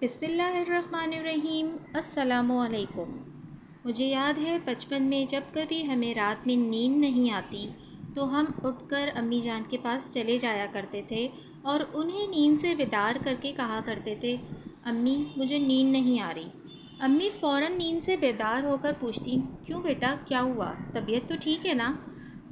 بسم اللہ الرحمن الرحیم۔ السلام علیکم۔ مجھے یاد ہے بچپن میں جب کبھی ہمیں رات میں نیند نہیں آتی تو ہم اٹھ کر امی جان کے پاس چلے جایا کرتے تھے اور انہیں نیند سے بیدار کر کے کہا کرتے تھے، امی مجھے نیند نہیں آ رہی۔ امی فوراً نیند سے بیدار ہو کر پوچھتی، کیوں بیٹا کیا ہوا، طبیعت تو ٹھیک ہے نا؟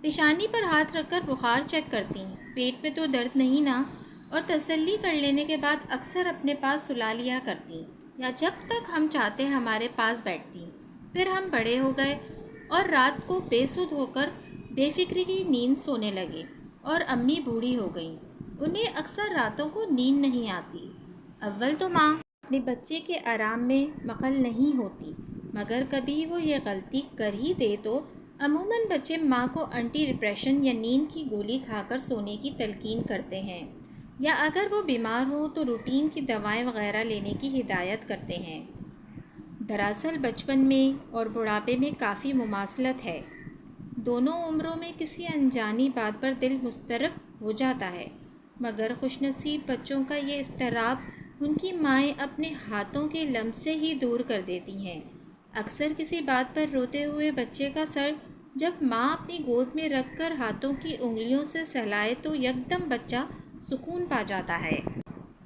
پیشانی پر ہاتھ رکھ کر بخار چیک کرتی، پیٹ میں تو درد نہیں نا؟ اور تسلی کر لینے کے بعد اکثر اپنے پاس سلا لیا کرتی یا جب تک ہم چاہتے ہمارے پاس بیٹھتی۔ پھر ہم بڑے ہو گئے اور رات کو بے سدھ ہو کر بے فکری کی نیند سونے لگے اور امی بوڑھی ہو گئیں، انہیں اکثر راتوں کو نیند نہیں آتی۔ اول تو ماں اپنے بچے کے آرام میں مخل نہیں ہوتی، مگر کبھی وہ یہ غلطی کر ہی دے تو عموماً بچے ماں کو اینٹی ڈپریشن یا نیند کی گولی کھا کر سونے کی تلقین کرتے ہیں، یا اگر وہ بیمار ہو تو روٹین کی دوائیں وغیرہ لینے کی ہدایت کرتے ہیں۔ دراصل بچپن میں اور بڑھاپے میں کافی مماثلت ہے، دونوں عمروں میں کسی انجانی بات پر دل مضطرب ہو جاتا ہے، مگر خوش نصیب بچوں کا یہ اضطراب ان کی مائیں اپنے ہاتھوں کے لمس سے ہی دور کر دیتی ہیں۔ اکثر کسی بات پر روتے ہوئے بچے کا سر جب ماں اپنی گود میں رکھ کر ہاتھوں کی انگلیوں سے سہلائے تو یکدم بچہ سکون پا جاتا ہے۔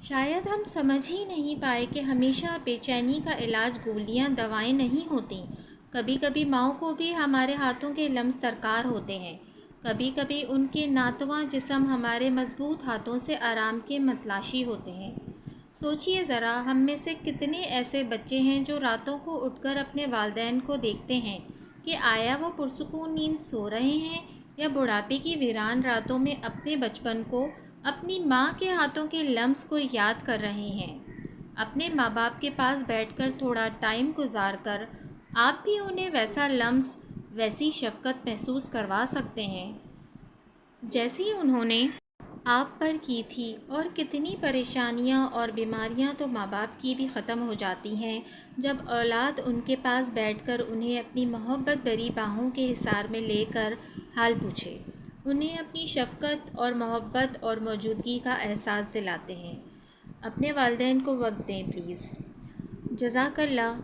شاید ہم سمجھ ہی نہیں پائے کہ ہمیشہ بے چینی کا علاج گولیاں دوائیں نہیں ہوتیں، کبھی کبھی ماؤں کو بھی ہمارے ہاتھوں کے لمس درکار ہوتے ہیں، کبھی کبھی ان کے ناتواں جسم ہمارے مضبوط ہاتھوں سے آرام کے متلاشی ہوتے ہیں۔ سوچئے ذرا، ہم میں سے کتنے ایسے بچے ہیں جو راتوں کو اٹھ کر اپنے والدین کو دیکھتے ہیں کہ آیا وہ پرسکون نیند سو رہے ہیں یا بڑھاپے کی ویران راتوں میں اپنے بچپن کو، اپنی ماں کے ہاتھوں کے لمس کو یاد کر رہے ہیں۔ اپنے ماں باپ کے پاس بیٹھ کر تھوڑا ٹائم گزار کر آپ بھی انہیں ویسا لمس، ویسی شفقت محسوس کروا سکتے ہیں جیسی انہوں نے آپ پر کی تھی، اور کتنی پریشانیاں اور بیماریاں تو ماں باپ کی بھی ختم ہو جاتی ہیں جب اولاد ان کے پاس بیٹھ کر انہیں اپنی محبت بھری باہوں کے حصار میں لے کر حال پوچھے، انہیں اپنی شفقت اور محبت اور موجودگی کا احساس دلاتے ہیں۔ اپنے والدین کو وقت دیں پلیز۔ جزاک اللہ۔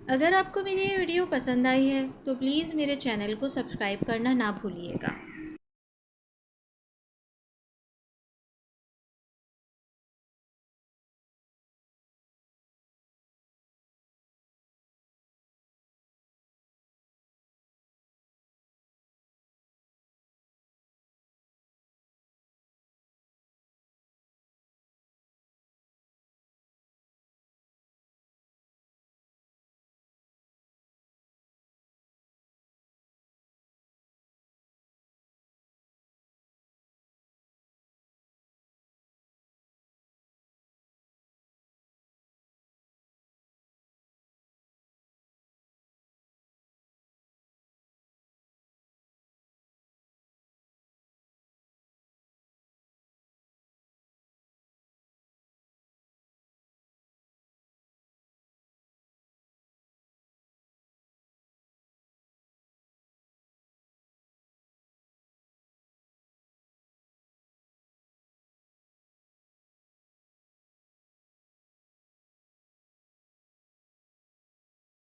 اگر آپ کو میری یہ ویڈیو پسند آئی ہے تو پلیز میرے چینل کو سبسکرائب کرنا نہ بھولیے گا۔